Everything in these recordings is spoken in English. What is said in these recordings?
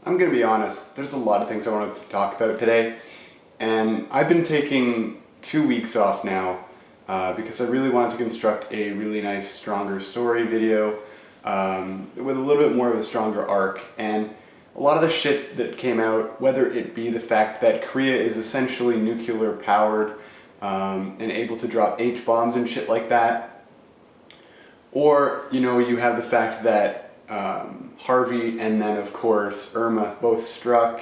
I'm gonna be honest, there's a lot of things I wanted to talk about today, and I've been taking 2 weeks off now because I really wanted to construct a really nice, stronger story video with a little bit more of a stronger arc. And a lot of the shit that came out, whether it be the fact that Korea is essentially nuclear powered and able to drop H-bombs and shit like that, or, you know, you have the fact that Harvey and then of course Irma both struck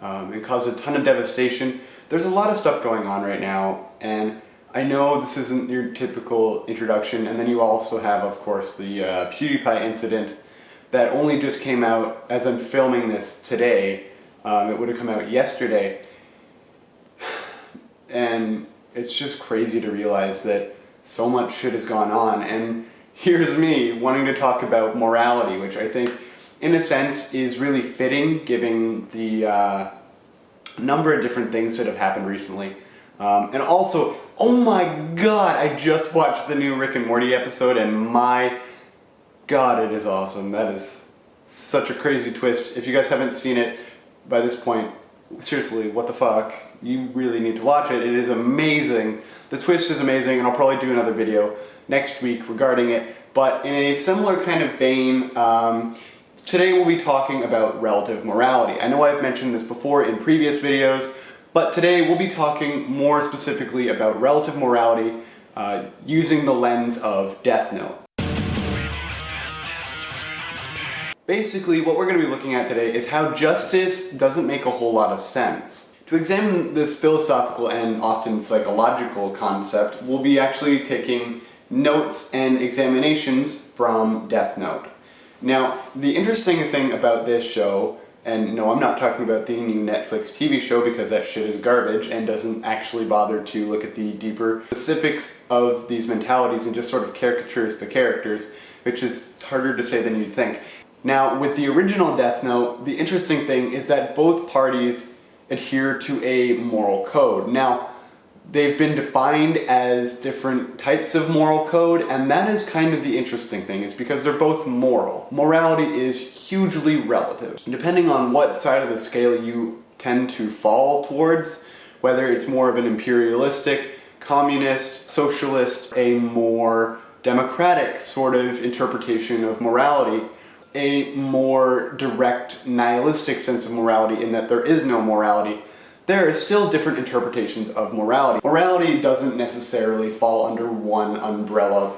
and caused a ton of devastation. There's a lot of stuff going on right now, and I know this isn't your typical introduction, and then you also have, of course, the PewDiePie incident that only just came out as I'm filming this today. It would have come out yesterday, and it's just crazy to realize that so much shit has gone on, and here's me wanting to talk about morality, which I think, in a sense, is really fitting, given the number of different things that have happened recently. And also, oh my god, I just watched the new Rick and Morty episode, and my god, it is awesome. That is such a crazy twist. If you guys haven't seen it by this point, seriously, what the fuck? You really need to watch it. It is amazing. The twist is amazing, and I'll probably do another video next week regarding it. But in a similar kind of vein, today we'll be talking about relative morality. I know I've mentioned this before in previous videos, but today we'll be talking more specifically about relative morality using the lens of Death Note. Basically, what we're going to be looking at today is how justice doesn't make a whole lot of sense. To examine this philosophical and often psychological concept, we'll be actually taking notes and examinations from Death Note. Now, the interesting thing about this show, and no, I'm not talking about the new Netflix TV show because that shit is garbage and doesn't actually bother to look at the deeper specifics of these mentalities and just sort of caricatures the characters, which is harder to say than you'd think. Now, with the original Death Note, the interesting thing is that both parties adhere to a moral code. Now, they've been defined as different types of moral code, and that is kind of the interesting thing, is because they're both moral. Morality is hugely relative. Depending on what side of the scale you tend to fall towards, whether it's more of an imperialistic, communist, socialist, a more democratic sort of interpretation of morality, a more direct nihilistic sense of morality in that there is no morality, there are still different interpretations of morality. Morality doesn't necessarily fall under one umbrella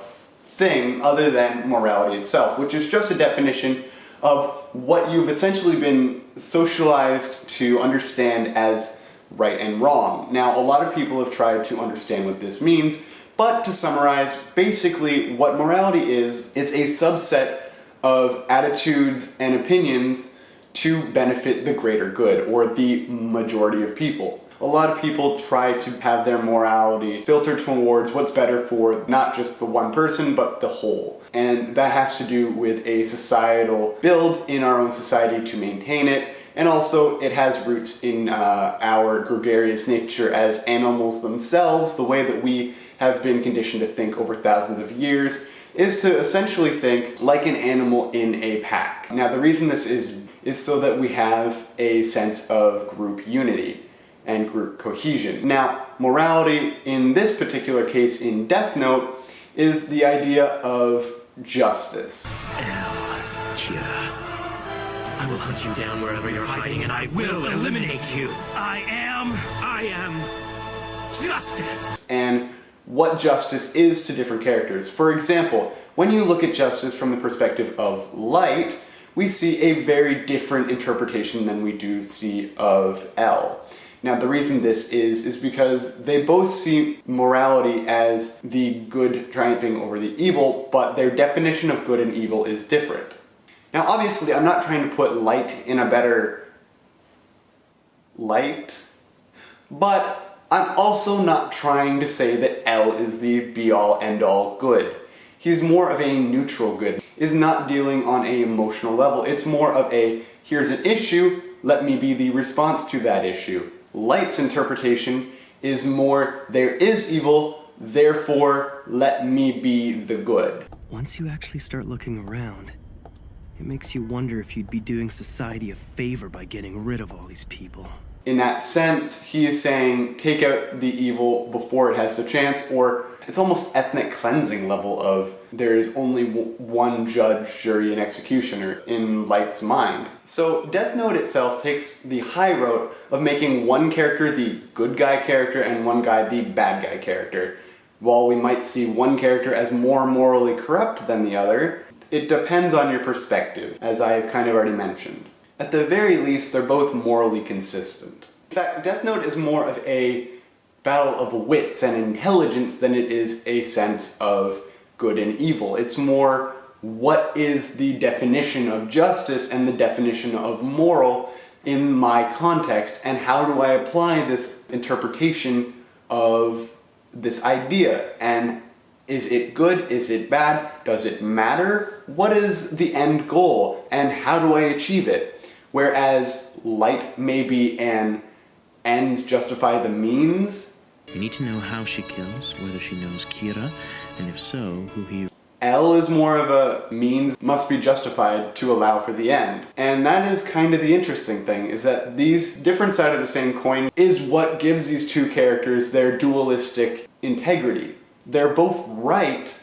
thing other than morality itself, which is just a definition of what you've essentially been socialized to understand as right and wrong. Now, a lot of people have tried to understand what this means, but to summarize, basically what morality is a subset of attitudes and opinions to benefit the greater good, or the majority of people. A lot of people try to have their morality filtered towards what's better for not just the one person, but the whole. And that has to do with a societal build in our own society to maintain it, and also it has roots in our gregarious nature as animals themselves. The way that we have been conditioned to think over thousands of years is to essentially think like an animal in a pack. Now, the reason this is so that we have a sense of group unity and group cohesion. Now, morality in this particular case in Death Note is the idea of justice. Kira, I will hunt you down wherever you're hiding, and I will eliminate you. I am justice. And what justice is to different characters. For example, when you look at justice from the perspective of Light, we see a very different interpretation than we do see of L. Now, the reason this is because they both see morality as the good triumphing over the evil, but their definition of good and evil is different. Now, obviously, I'm not trying to put Light in a better light, but I'm also not trying to say that L is the be-all, end-all good. He's more of a neutral good. Is not dealing on an emotional level. It's more of a, here's an issue, let me be the response to that issue. Light's interpretation is more, there is evil, therefore let me be the good. Once you actually start looking around, It makes you wonder if you'd be doing society a favor by getting rid of all these people. In that sense, he is saying take out the evil before it has the chance, or it's almost ethnic cleansing level of there's only one judge, jury, and executioner in Light's mind. So Death Note itself takes the high road of making one character the good guy character and one guy the bad guy character. While we might see one character as more morally corrupt than the other, it depends on your perspective, as I have kind of already mentioned. At the very least, they're both morally consistent. In fact, Death Note is more of a battle of wits and intelligence than it is a sense of good and evil. It's more what is the definition of justice and the definition of moral in my context, and how do I apply this interpretation of this idea, and is it good? Is it bad? Does it matter? What is the end goal, and how do I achieve it? Whereas Light may be an ends justify the means. You need to know how she kills, whether she knows Kira, and if so, who he... L is more of a means must be justified to allow for the end. And that is kind of the interesting thing, is that these different sides of the same coin is what gives these two characters their dualistic integrity. They're both right,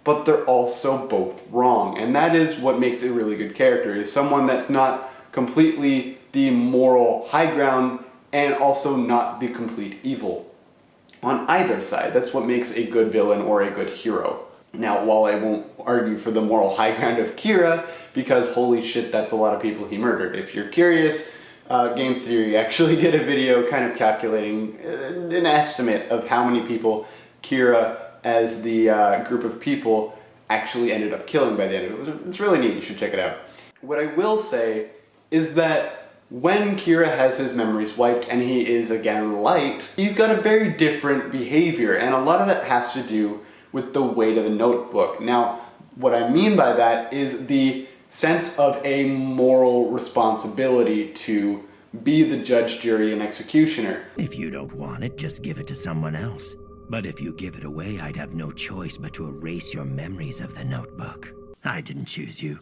but they're also both wrong. And that is what makes a really good character, is someone that's not completely the moral high ground and also not the complete evil on either side. That's what makes a good villain or a good hero. Now, while I won't argue for the moral high ground of Kira, because holy shit, that's a lot of people he murdered. If you're curious, Game Theory actually did a video kind of calculating an estimate of how many people Kira, as the group of people, actually ended up killing by the end of it. It's really neat, you should check it out. What I will say is that when Kira has his memories wiped and he is again Light, he's got a very different behavior, and a lot of that has to do with the weight of the notebook. Now, what I mean by that is the sense of a moral responsibility to be the judge, jury, and executioner. If you don't want it, just give it to someone else. But if you give it away, I'd have no choice but to erase your memories of the notebook. I didn't choose you.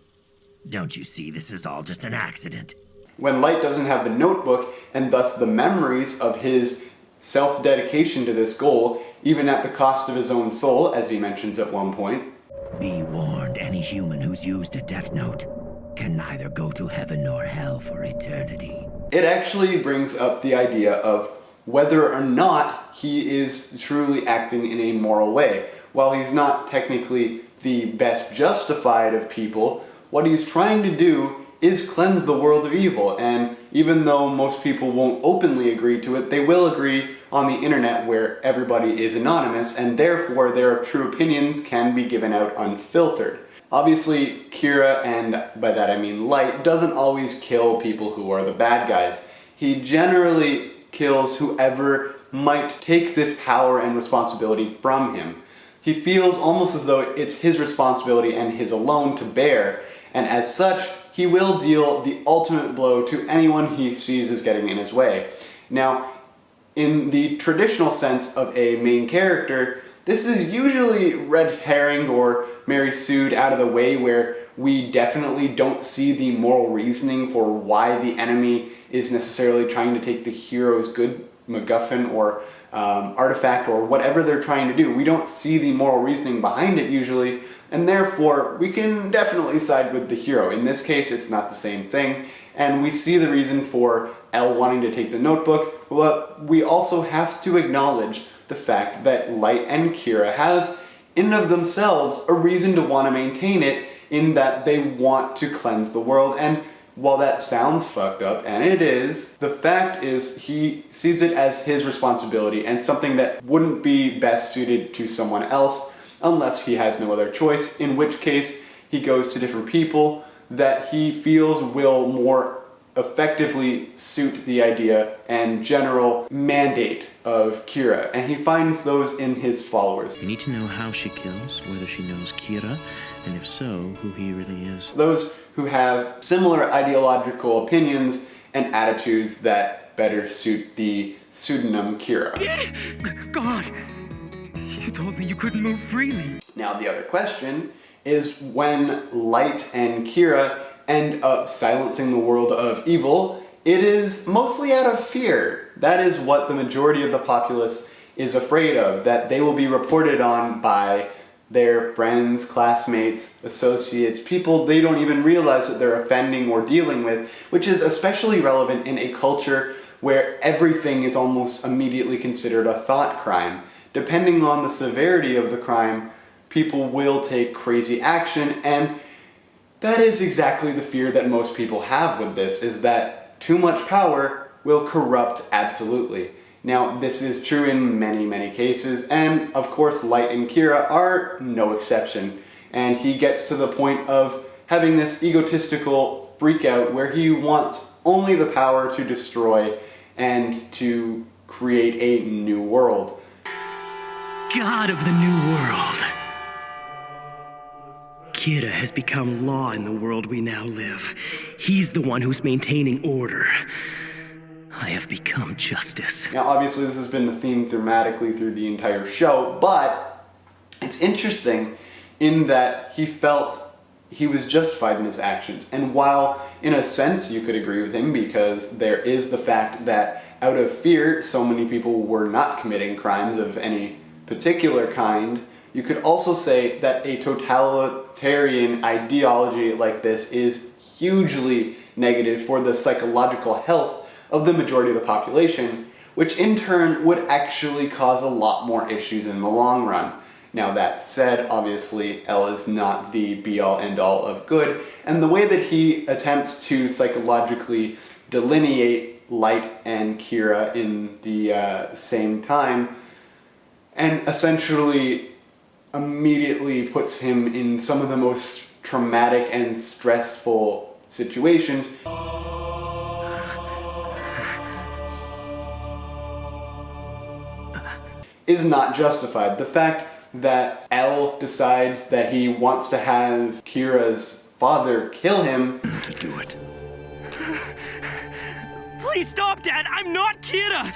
Don't you see, this is all just an accident? When Light doesn't have the notebook, and thus the memories of his self-dedication to this goal, even at the cost of his own soul, as he mentions at one point. Be warned, any human who's used a Death Note can neither go to heaven nor hell for eternity. It actually brings up the idea of whether or not he is truly acting in a moral way. While he's not technically the best justified of people, what he's trying to do is cleanse the world of evil, and even though most people won't openly agree to it, they will agree on the internet where everybody is anonymous, and therefore their true opinions can be given out unfiltered. Obviously, Kira, and by that I mean Light, doesn't always kill people who are the bad guys. He generally kills whoever might take this power and responsibility from him. He feels almost as though it's his responsibility and his alone to bear, and as such, he will deal the ultimate blow to anyone he sees as getting in his way. Now, in the traditional sense of a main character, this is usually red herring or Mary Sued out of the way, where we definitely don't see the moral reasoning for why the enemy is necessarily trying to take the hero's good MacGuffin or artifact or whatever they're trying to do. We don't see the moral reasoning behind it usually, and therefore we can definitely side with the hero. In this case, it's not the same thing, and we see the reason for L wanting to take the notebook, but we also have to acknowledge the fact that Light and Kira have, in and of themselves, a reason to want to maintain it, in that they want to cleanse the world. And while that sounds fucked up, and it is, the fact is he sees it as his responsibility and something that wouldn't be best suited to someone else unless he has no other choice, in which case he goes to different people that he feels will more effectively suit the idea and general mandate of Kira, and he finds those in his followers. You need to know how she kills, whether she knows Kira, and if so, who he really is. Those who have similar ideological opinions and attitudes that better suit the pseudonym Kira. God! You told me you couldn't move freely. Now the other question is, when Light and Kira end up silencing the world of evil, it is mostly out of fear. That is what the majority of the populace is afraid of, that they will be reported on by their friends, classmates, associates, people they don't even realize that they're offending or dealing with, which is especially relevant in a culture where everything is almost immediately considered a thought crime. Depending on the severity of the crime, people will take crazy action, and that is exactly the fear that most people have with this, is that too much power will corrupt absolutely. Now, this is true in many, many cases, and of course Light and Kira are no exception. And he gets to the point of having this egotistical freak out where he wants only the power to destroy and to create a new world. God of the new world. Kira has become law in the world we now live. He's the one who's maintaining order. I have become justice. Now, obviously, this has been the theme thematically through the entire show, but it's interesting in that he felt he was justified in his actions. And while, in a sense, you could agree with him because there is the fact that out of fear, so many people were not committing crimes of any particular kind, you could also say that a totalitarian ideology like this is hugely negative for the psychological health of the majority of the population, which in turn would actually cause a lot more issues in the long run. Now that said, obviously L is not the be-all end-all of good, and the way that he attempts to psychologically delineate Light and Kira in the same time, and essentially immediately puts him in some of the most traumatic and stressful situations, is not justified. The fact that L decides that he wants to have Kira's father kill him To do it. Please stop, Dad! I'm not Kira!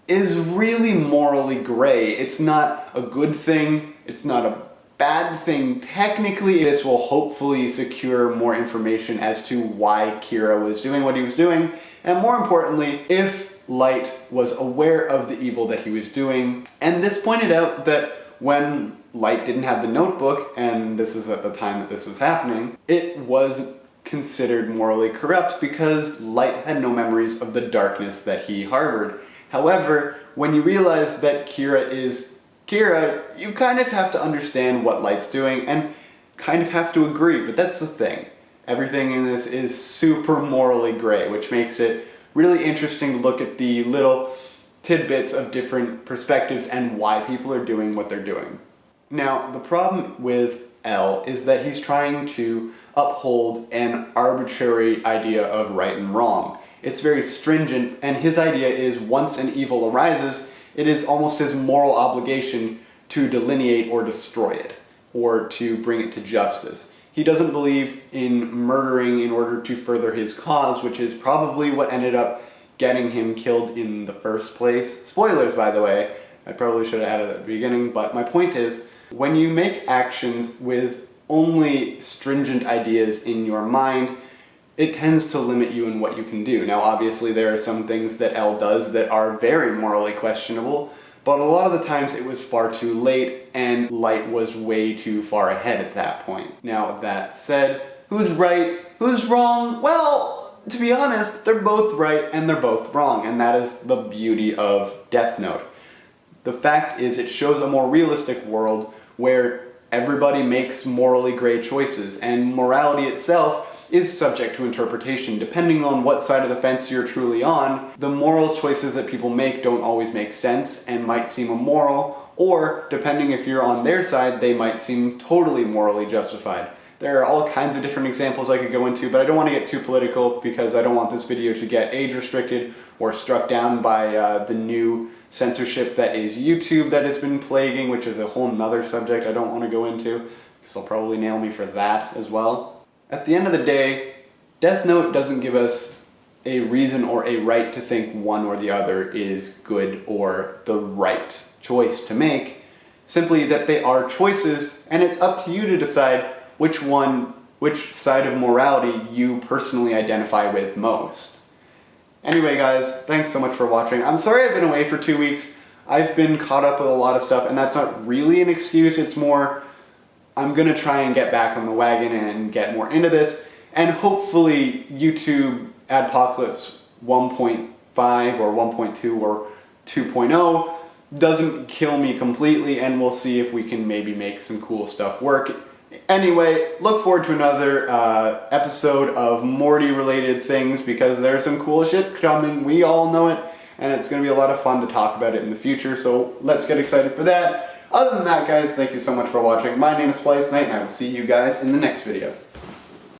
is really morally gray. It's not a good thing. It's not a bad thing. Technically, this will hopefully secure more information as to why Kira was doing what he was doing, and more importantly, if Light was aware of the evil that he was doing. And this pointed out that when Light didn't have the notebook, and this is at the time that this was happening, it was considered morally corrupt because Light had no memories of the darkness that he harbored. However, when you realize that Kira is Kira, you kind of have to understand what Light's doing and kind of have to agree, but that's the thing. Everything in this is super morally gray, which makes it really interesting to look at the little tidbits of different perspectives and why people are doing what they're doing. Now, the problem with L is that he's trying to uphold an arbitrary idea of right and wrong. It's very stringent, and his idea is once an evil arises, it is almost his moral obligation to delineate or destroy it, or to bring it to justice. He doesn't believe in murdering in order to further his cause, which is probably what ended up getting him killed in the first place. Spoilers, by the way. I probably should have added at the beginning, but my point is, when you make actions with only stringent ideas in your mind, it tends to limit you in what you can do. Now, obviously, there are some things that L does that are very morally questionable, but a lot of the times it was far too late, and Light was way too far ahead at that point. Now, that said, who's right, who's wrong? Well, to be honest, they're both right and they're both wrong, and that is the beauty of Death Note. The fact is, it shows a more realistic world where everybody makes morally gray choices, and morality itself is subject to interpretation. Depending on what side of the fence you're truly on, the moral choices that people make don't always make sense and might seem immoral, or depending if you're on their side, they might seem totally morally justified. There are all kinds of different examples I could go into, but I don't want to get too political because I don't want this video to get age restricted or struck down by the new censorship that is YouTube that has been plaguing, which is a whole nother subject I don't want to go into because they'll probably nail me for that as well. At the end of the day, Death Note doesn't give us a reason or a right to think one or the other is good or the right choice to make, simply that they are choices, and it's up to you to decide which one which side of morality you personally identify with most. Anyway guys, thanks so much for watching. I'm sorry I've been away for 2 weeks. I've been caught up with a lot of stuff, and that's not really an excuse. It's more, I'm gonna try and get back on the wagon and get more into this, and hopefully YouTube Adpocalypse 1.5 or 1.2 or 2.0 doesn't kill me completely, and we'll see if we can maybe make some cool stuff work. Anyway, look forward to another episode of Morty related things, because there's some cool shit coming, we all know it, and it's going to be a lot of fun to talk about it in the future, so let's get excited for that. Other than that guys, thank you so much for watching. My name is Splice Knight, and I will see you guys in the next video.